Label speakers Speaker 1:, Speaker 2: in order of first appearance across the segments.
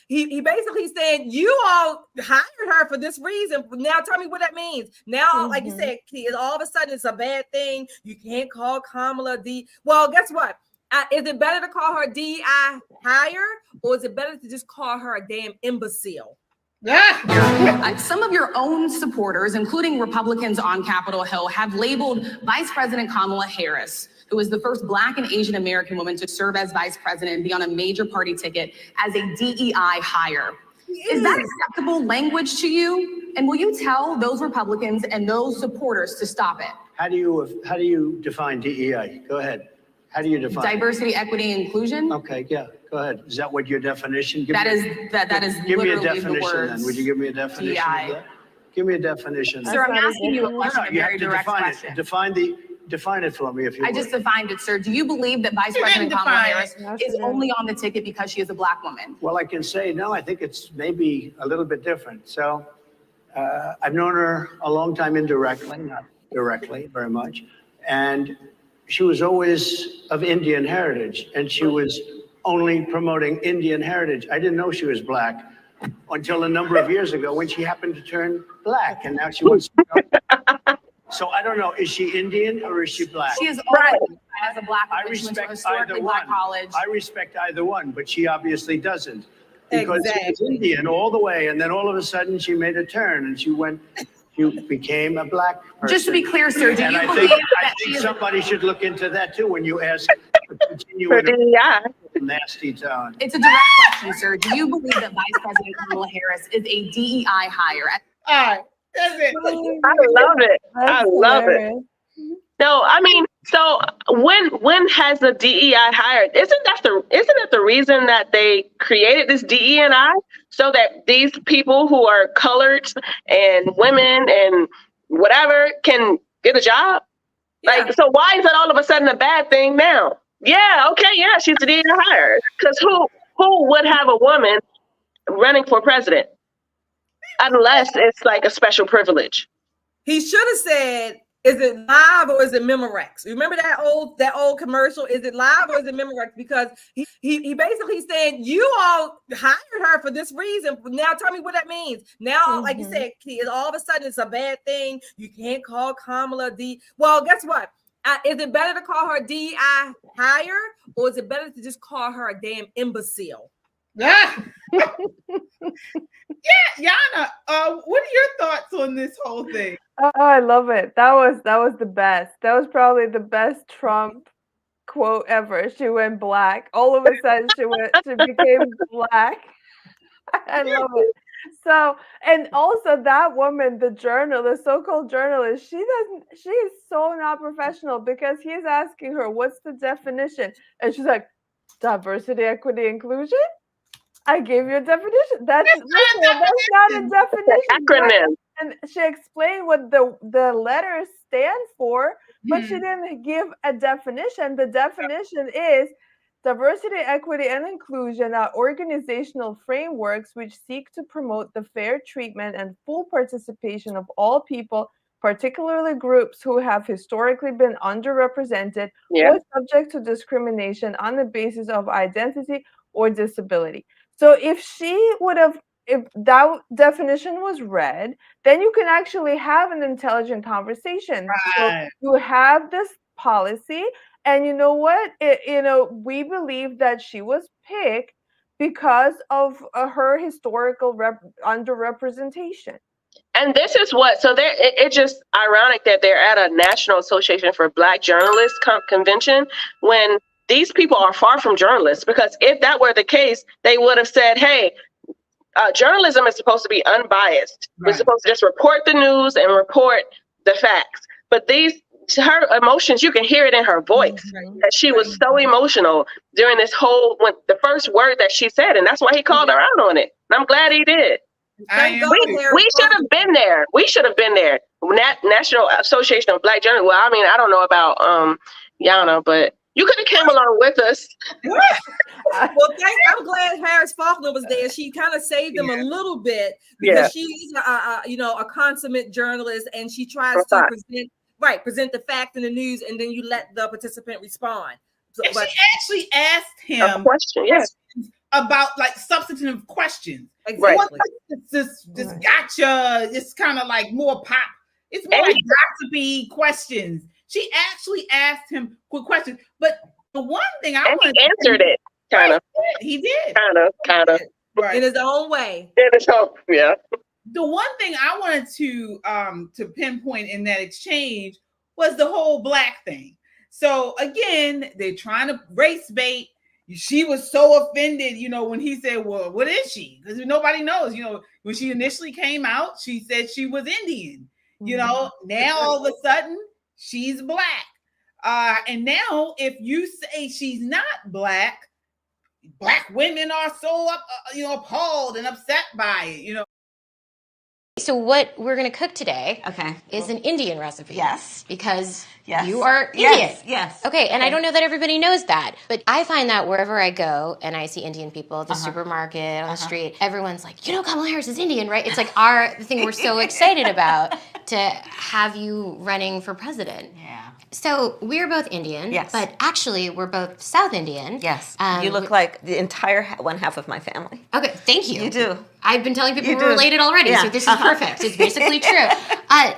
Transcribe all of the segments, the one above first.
Speaker 1: he basically said, you all hired her for this reason. Now tell me what that means. Now, like you said, all of a sudden it's a bad thing. You can't call Kamala D. Well, guess what? Is it better to call her DEI hire, or is it better to just call her a damn imbecile?
Speaker 2: Some of your own supporters, including Republicans on Capitol Hill, have labeled Vice President Kamala Harris, who is the first Black and Asian American woman to serve as vice president and be on a major party ticket, as a DEI hire. Is that acceptable language to you? And will you tell those Republicans and those supporters to stop it?
Speaker 3: How do you define DEI? Go ahead. How do you define
Speaker 2: diversity, equity, and inclusion?
Speaker 3: Okay, yeah, go ahead. Is that what your definition?
Speaker 2: That is
Speaker 3: give me a
Speaker 2: literally
Speaker 3: definition
Speaker 2: the words
Speaker 3: then. Would you give me a definition
Speaker 2: DEI.
Speaker 3: of that? Give me a definition.
Speaker 2: Sir, I'm asking you a question, a
Speaker 3: you
Speaker 2: very
Speaker 3: have to
Speaker 2: direct
Speaker 3: define
Speaker 2: question.
Speaker 3: it. Define it for me if you
Speaker 2: I just defined it, sir. Do you believe that Vice President Kamala Harris is only on the ticket because she is a Black woman?
Speaker 3: Well, I can say, no, I think it's maybe a little bit different. So I've known her a long time indirectly, not directly very much. And she was always of Indian heritage, and she was only promoting Indian heritage. I didn't know she was Black until a number of years ago when she happened to turn Black, and now she wants to. So I don't know, is she Indian or is she Black?
Speaker 2: She is already as a Black woman.
Speaker 3: I
Speaker 2: She went to a
Speaker 3: respect
Speaker 2: historically
Speaker 3: either
Speaker 2: Black
Speaker 3: one.
Speaker 2: college.
Speaker 3: I respect either one, but she obviously doesn't. Because
Speaker 1: Exactly.
Speaker 3: she was Indian all the way, and then all of a sudden she made a turn and she became a Black person.
Speaker 2: Just to be clear, sir, do
Speaker 3: And
Speaker 2: you
Speaker 3: I
Speaker 2: believe
Speaker 3: think
Speaker 2: that she is
Speaker 3: somebody should look into that too when you ask
Speaker 4: For DEI.
Speaker 3: nasty tone.
Speaker 2: It's a direct question, sir. Do you believe that Vice President Kamala Harris is a DEI hire?
Speaker 1: All right, that's it.
Speaker 4: I love it. I love it. No, I mean, so when has the DEI hired? Isn't that the reason that they created this DEI, so that these people who are colored and women and whatever can get a job?
Speaker 1: Yeah.
Speaker 4: Like, so why is that all of a sudden a bad thing now? Yeah, okay, yeah, she's the DEI hired. Because who would have a woman running for president unless it's like a special privilege?
Speaker 1: He should have said, is it live or is it Memorex? Remember that old commercial? Is it live or is it Memorex? Because he basically said, you all hired her for this reason. Now tell me what that means. Now, like you said, all of a sudden it's a bad thing. You can't call Kamala D. Well, guess what? Is it better to call her DEI hire, or is it better to just call her a damn imbecile?
Speaker 5: Yeah, Yana, what are your thoughts on this whole thing?
Speaker 6: Oh, I love it. That was the best. That was probably the best Trump quote ever. She went Black. All of a sudden she became Black. I love it. So, and also that woman, the so-called journalist, she is so not professional, because he's asking her, what's the definition? And she's like, diversity, equity, inclusion? I gave you a definition. That's not a definition.
Speaker 4: Acronym.
Speaker 6: And she explained what the letters stand for, but she didn't give a definition. The definition is diversity, equity, and inclusion are organizational frameworks which seek to promote the fair treatment and full participation of all people, particularly groups who have historically been underrepresented or subject to discrimination on the basis of identity or disability. So if that definition was read, then you can actually have an intelligent conversation.
Speaker 5: Right.
Speaker 6: So you have this policy, and you know what? We believe that she was picked because of her historical underrepresentation.
Speaker 4: And this is it's just ironic that they're at a National Association for Black Journalists convention when these people are far from journalists, because if that were the case, they would have said, hey, journalism is supposed to be unbiased. Right. We're supposed to just report the news and report the facts. But her emotions, you can hear it in her voice, that she was so emotional during this the first word that she said, and that's why he called her out on it. And I'm glad he did. We should have been there. We should have been there. National Association of Black Journalists. Well, I mean, I don't know about Yana, but you could have came along with us.
Speaker 1: Well, I'm glad Harris Faulkner was there. She kind of saved them a little bit, because she's a consummate journalist, and she tries to present the fact in the news, and then you let the participant respond. So,
Speaker 5: she actually asked him
Speaker 4: a question,
Speaker 5: about like substantive questions.
Speaker 1: Exactly.
Speaker 5: It's this gotcha. It's kind of like more pop. It's more like gossipy questions. She actually asked him quick questions, but the one thing I want
Speaker 4: to answered it kind of.
Speaker 5: He did
Speaker 4: kind of
Speaker 5: right
Speaker 1: in his own way.
Speaker 4: In his own, yeah.
Speaker 5: The one thing I wanted to pinpoint in that exchange was the whole black thing. So again, they're trying to race bait. She was so offended, when he said, well, what is she? Because nobody knows, when she initially came out, she said she was Indian, now all of a sudden she's black. And now if you say she's not black women are so appalled and upset by it,
Speaker 7: So what we're going to cook today is an Indian recipe.
Speaker 8: Yes.
Speaker 7: Because
Speaker 8: Yes.
Speaker 7: you are Indian.
Speaker 8: Yes.
Speaker 7: Okay, and I don't know that everybody knows that. But I find that wherever I go and I see Indian people at the supermarket, on the street, everyone's like, Kamala Harris is Indian, right? It's like the thing we're so excited about to have you running for president.
Speaker 8: Yeah.
Speaker 7: So we're both Indian,
Speaker 8: Yes.
Speaker 7: but actually we're both South Indian.
Speaker 8: Yes. You look like the entire one half of my family.
Speaker 7: Okay, thank you.
Speaker 8: You do.
Speaker 7: I've been telling people
Speaker 8: You
Speaker 7: we're
Speaker 8: do.
Speaker 7: related already,
Speaker 8: Yeah.
Speaker 7: so this is perfect. It's basically true.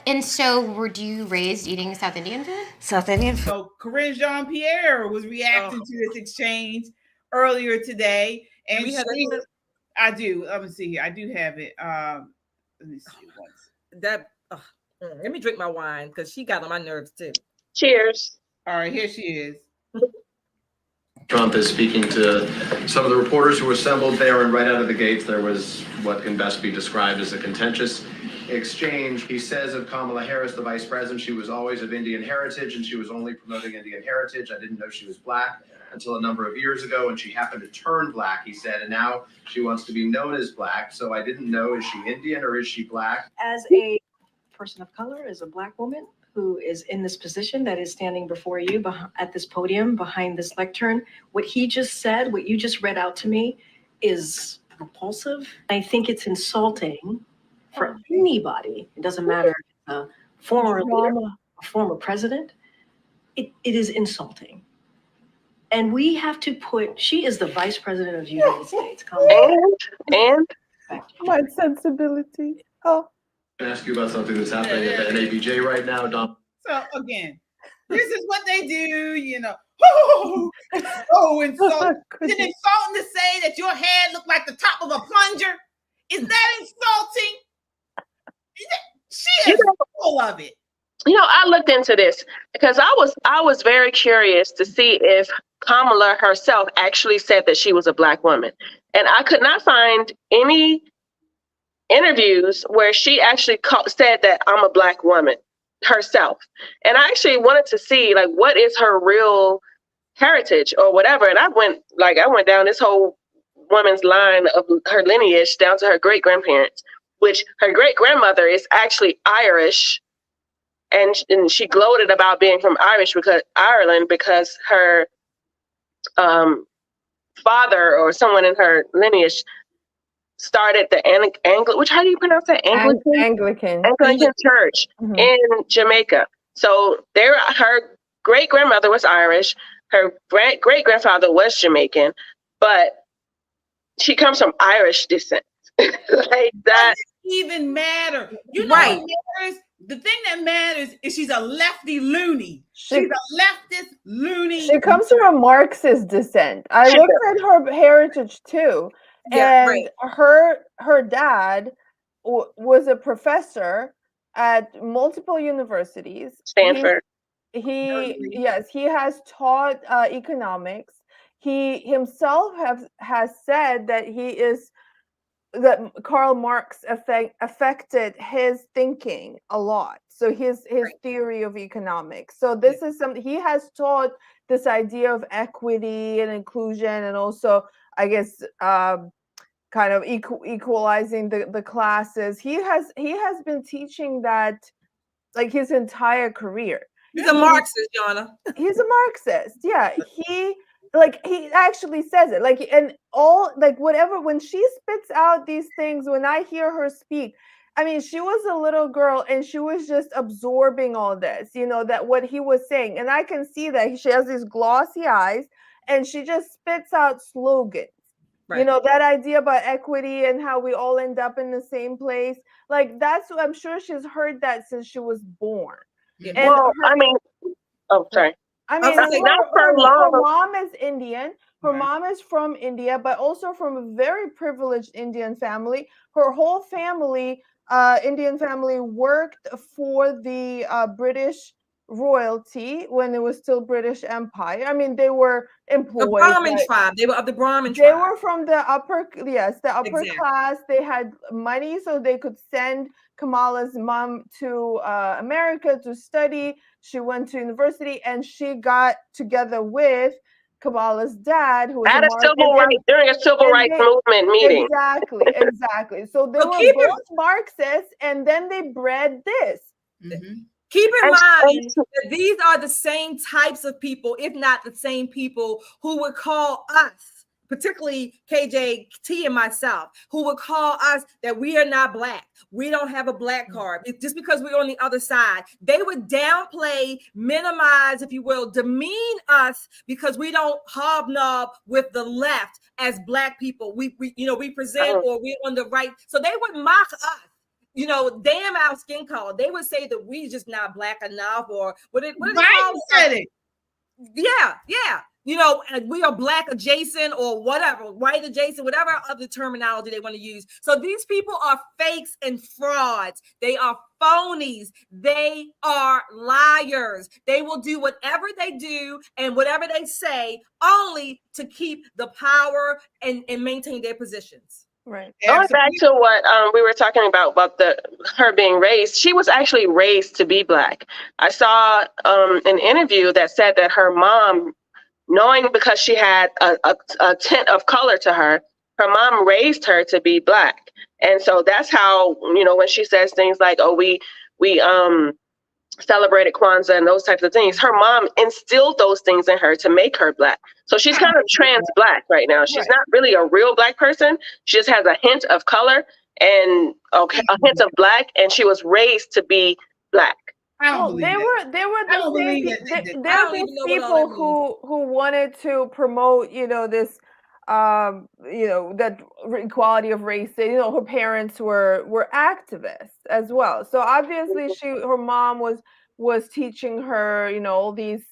Speaker 7: And so were you raised eating South Indian food?
Speaker 8: South Indian food.
Speaker 5: So Corinne Jean-Pierre was reacting to this exchange earlier today. And I do. Let me see here. I do have it. Let me see once.
Speaker 1: Let me drink my wine because she got on my nerves too.
Speaker 4: Cheers.
Speaker 5: All right, here she is.
Speaker 9: Trump is speaking to some of the reporters who assembled there, and right out of the gates there was what can best be described as a contentious exchange. He says of Kamala Harris, the vice president, she was always of Indian heritage and she was only promoting Indian heritage. I didn't know she was black until a number of years ago, and she happened to turn black, he said, and now she wants to be known as black. So I didn't know, is she Indian or is she black?
Speaker 10: As a person of color, as a black woman who is in this position that is standing before you at this podium behind this lectern, what he just said, what you just read out to me is repulsive. I think it's insulting for anybody. It doesn't matter if it's a former leader, a former president. It is insulting. And we have to she is the vice president of the United States.
Speaker 4: And
Speaker 6: My sensibility. Oh.
Speaker 9: I can ask you about something that's happening at the NABJ right now, Dom.
Speaker 5: So again, this is what they do, Oh, so insulting. Is it insulting to say that your head looked like the top of a plunger? Is that insulting? She is full of it.
Speaker 4: I looked into this because I was very curious to see if Kamala herself actually said that she was a black woman. And I could not find any interviews where she actually said that I'm a black woman herself. And I actually wanted to see what is her real heritage or whatever. And I went down this whole woman's line of her lineage down to her great grandparents, which her great grandmother is actually Irish. And she gloated about being from Ireland because her father or someone in her lineage started the how do you pronounce that? Anglican church in Jamaica. So her great grandmother was Irish, her great grandfather was Jamaican, but she comes from Irish descent. Like that
Speaker 5: doesn't even matter. Right. The thing that matters is she's a lefty loony. She's a leftist loony.
Speaker 6: She comes from a Marxist descent. I looked at her heritage too.
Speaker 1: Yeah,
Speaker 6: and her dad was a professor at multiple universities.
Speaker 4: Stanford.
Speaker 6: He has taught economics. He himself has said that Karl Marx affected his thinking a lot. So his theory of economics. So this is something he has taught, this idea of equity and inclusion, and also, I guess, kind of equalizing the classes. He has been teaching that his entire career.
Speaker 1: He's a Marxist, Jonna.
Speaker 6: He's a Marxist. Yeah, he actually says it. And all whatever, when she spits out these things, when I hear her speak, I mean, she was a little girl and she was just absorbing all this, that what he was saying. And I can see that she has these glossy eyes and she just spits out slogans. You know, that idea about equity and how we all end up in the same place. Like, that's, I'm sure she's heard that since she was born.
Speaker 4: And well, sorry.
Speaker 6: I mean, her mom is Indian. Her mom is from India, but also from a very privileged Indian family. Her whole family, Indian family, worked for the British royalty when it was still British Empire. I mean, they were employed.
Speaker 1: The Brahmin tribe. They were of the Brahmin tribe.
Speaker 6: They were from the upper class. They had money, so they could send Kamala's mom to America to study. She went to university, and she got together with Kamala's dad, who was
Speaker 4: during a civil rights movement meeting.
Speaker 6: Exactly. So they were both Marxists, and then they bred this.
Speaker 1: Keep in mind that these are the same types of people, if not the same people, who would call us, particularly KJT and myself, who would call us that we are not Black. We don't have a Black card. It's just because we're on the other side. They would downplay, minimize, if you will, demean us because we don't hobnob with the left as Black people. We present or we're on the right. So they would mock us. You know, damn our skin color. They would say that we just not Black enough, or what it
Speaker 5: said it.
Speaker 1: Yeah. You know, and we are Black adjacent or whatever, white adjacent, whatever other terminology they want to use. So these people are fakes and frauds. They are phonies. They are liars. They will do whatever they do and whatever they say only to keep the power and maintain their positions.
Speaker 6: Right.
Speaker 4: Going back to what we were talking about her being raised, she was actually raised to be Black. I saw an interview that said that her mom, knowing because she had a tint of color to her, her mom raised her to be Black. And so that's how, you know, when she says things like, oh, we celebrated Kwanzaa and those types of things, her mom instilled those things in her to make her Black. So she's kind of trans Black right now. She's not really a real Black person. She just has a hint of color and a hint of Black, and she was raised to be Black.
Speaker 6: They were these people who wanted to promote, you know, this that equality of race. You know, her parents were activists as well. So obviously her mom was teaching her, you know, all these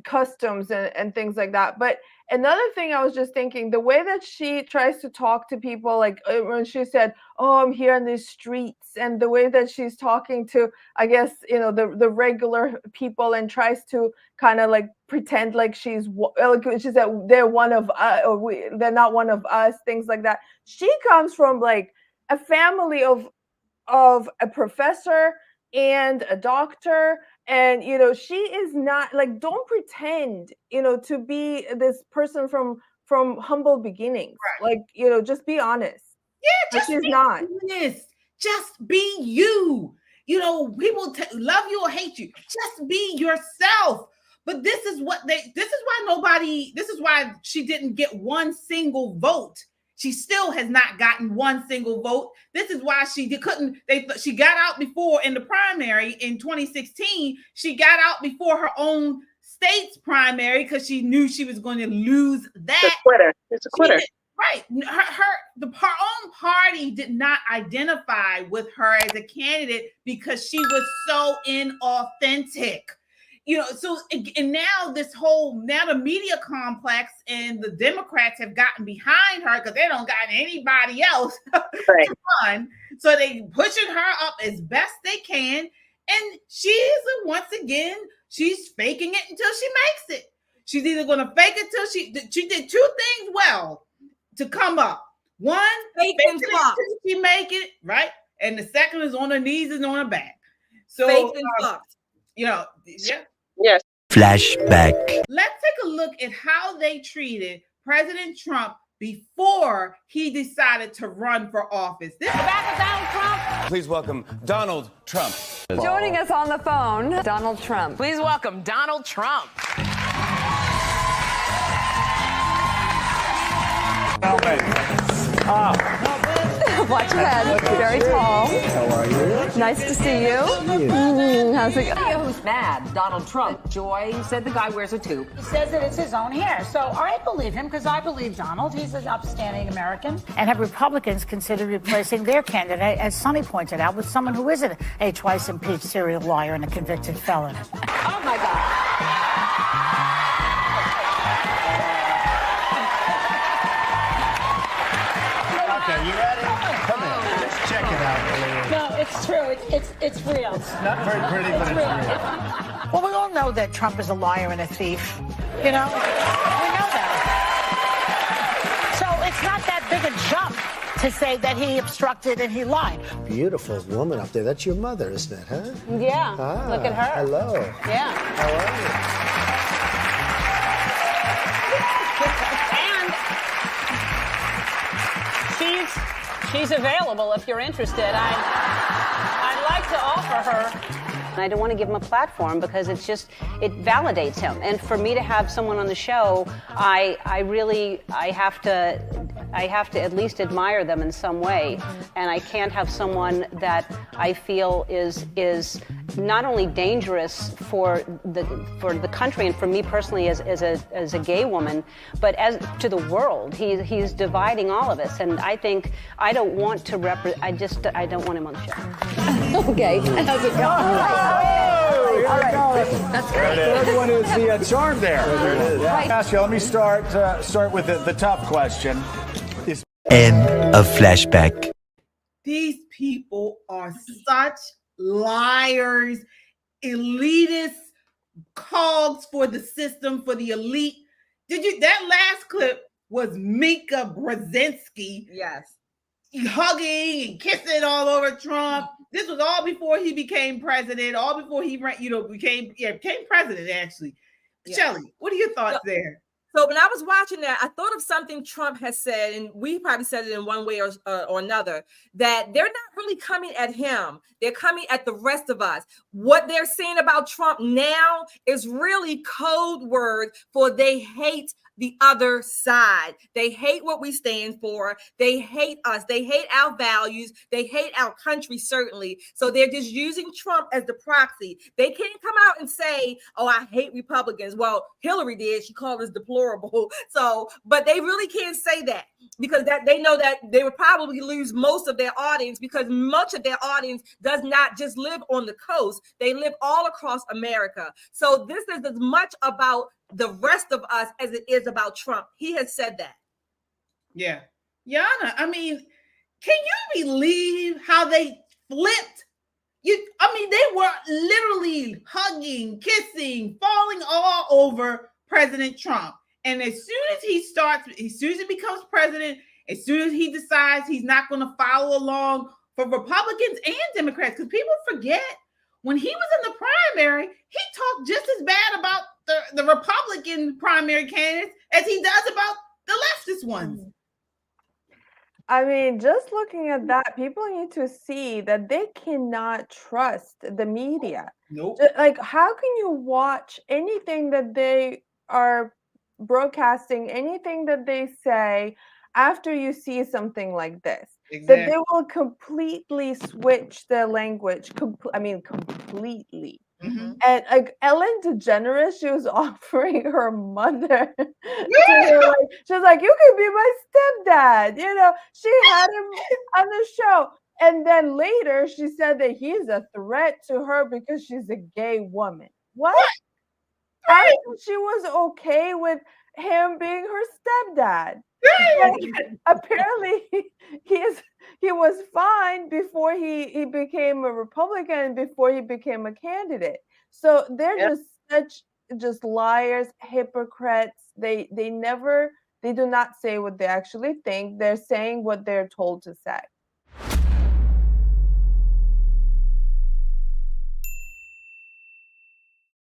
Speaker 6: customs and things like that. But another thing I was just thinking, the way that she tries to talk to people, like when she said, oh, I'm here in the streets, and the way that she's talking to, I guess, you know, the regular people, and tries to kind of like pretend like she said they're one of us, or they're not one of us, things like that. She comes from like a family of a professor and a doctor. And, you know, she is not like, don't pretend, you know, to be this person from humble beginnings. Right. Like, you know, just be honest.
Speaker 5: Yeah, just be honest. Just be you. You know, people love you or hate you. Just be yourself. But this is why she didn't get one single vote. She still has not gotten one single vote. This is why she got out before in the primary in 2016. She got out before her own state's primary because she knew she was going to lose that.
Speaker 4: It's a quitter.
Speaker 5: Right. Her own party did not identify with her as a candidate because she was so inauthentic. You know, so and now the media complex and the Democrats have gotten behind her because they don't got anybody else to run. So they pushing her up as best they can. And once again, she's faking it until she makes it. She's either going to fake it till she did two things well to come up. One, fake it until she make it, right? And the second is on her knees and on her back. So,
Speaker 1: fake and fucked.
Speaker 5: You know, yeah.
Speaker 4: Yes.
Speaker 11: Flashback.
Speaker 5: Let's take a look at how they treated President Trump before he decided to run for office. This is back of Donald Trump.
Speaker 12: Please welcome Donald Trump.
Speaker 13: Joining us on the phone, Donald Trump.
Speaker 14: Please welcome Donald Trump.
Speaker 13: Watch your head. Very tall.
Speaker 12: How are you?
Speaker 13: Nice to see you. How's it going?
Speaker 14: mad. Donald Trump. Joy said the guy wears a tube.
Speaker 11: He says that it's his own hair. So I believe him because I believe Donald. He's an upstanding American. And have Republicans considered replacing their candidate, as Sonny pointed out, with someone who isn't a twice impeached serial liar and a convicted felon?
Speaker 14: Oh my God.
Speaker 15: Okay, you ready? Come in. Let's check it out.
Speaker 11: No, it's true. It's real.
Speaker 15: It's not very pretty, but it's real.
Speaker 11: Well, we all know that Trump is a liar and a thief. You know? We know that. So it's not that big a jump to say that he obstructed and he lied.
Speaker 15: Beautiful woman up there. That's your mother, isn't it, huh?
Speaker 11: Yeah.
Speaker 15: Ah,
Speaker 11: Look at her.
Speaker 15: Hello.
Speaker 11: Yeah.
Speaker 15: How are you?
Speaker 16: And she's available if you're interested. I'd like to offer her. I don't want to give him a platform because it validates him. And for me to have someone on the show, I have to at least admire them in some way. And I can't have someone that I feel is not only dangerous for the country and for me personally as a gay woman, but as to the world. He's dividing all of us. And I think I don't want to I don't want him on the show. Okay. How's it going?
Speaker 17: All right.
Speaker 16: That's great.
Speaker 17: Everyone is the charm there.
Speaker 15: There it is.
Speaker 17: Right. Ask you, let me start with the tough question.
Speaker 18: End of flashback.
Speaker 5: These people are such liars, elitist cogs for the system, for the elite. That last clip was Mika Brzezinski.
Speaker 1: Yes.
Speaker 5: Hugging and kissing all over Trump. This was all before he became president, all before he became president, actually. Yeah. Shelley, what are your thoughts there?
Speaker 1: So when I was watching that, I thought of something Trump has said, and we probably said it in one way or another, that they're not really coming at him. They're coming at the rest of us. What they're saying about Trump now is really code word for they hate the other side. They hate what we stand for. They hate us. They hate our values. They hate our country, certainly. So they're just using Trump as the proxy. They can't come out and say, oh, I hate Republicans. Well, Hillary did. She called us deplorable. So, but they really can't say that because that they know that they would probably lose most of their audience because much of their audience does not just live on the coast. They live all across America. So this is as much about the rest of us as it is about Trump. He has said that.
Speaker 5: Yeah. Yana, I mean, can you believe how they flipped? They were literally hugging, kissing, falling all over President Trump. And as soon as he becomes president, as soon as he decides he's not going to follow along for Republicans and Democrats, because people forget when he was in the primary, he talked just as bad about the Republican primary candidates as he does about the leftist ones.
Speaker 6: I mean, just looking at that, people need to see that they cannot trust the media.
Speaker 5: Nope.
Speaker 6: Like, how can you watch anything that they are broadcasting, anything that they say after you see something like this?
Speaker 5: Exactly.
Speaker 6: That they will completely switch their language. Completely.
Speaker 5: Mm-hmm.
Speaker 6: And like Ellen DeGeneres, she was offering her mother to her, she was like, you could be my stepdad. She had him on the show. And then later she said that he's a threat to her because she's a gay woman. What? And she was okay with him being her stepdad. Apparently he was fine before he became a Republican, before he became a candidate. So they're just liars, hypocrites. They do not say what they actually think. They're saying what they're told to say.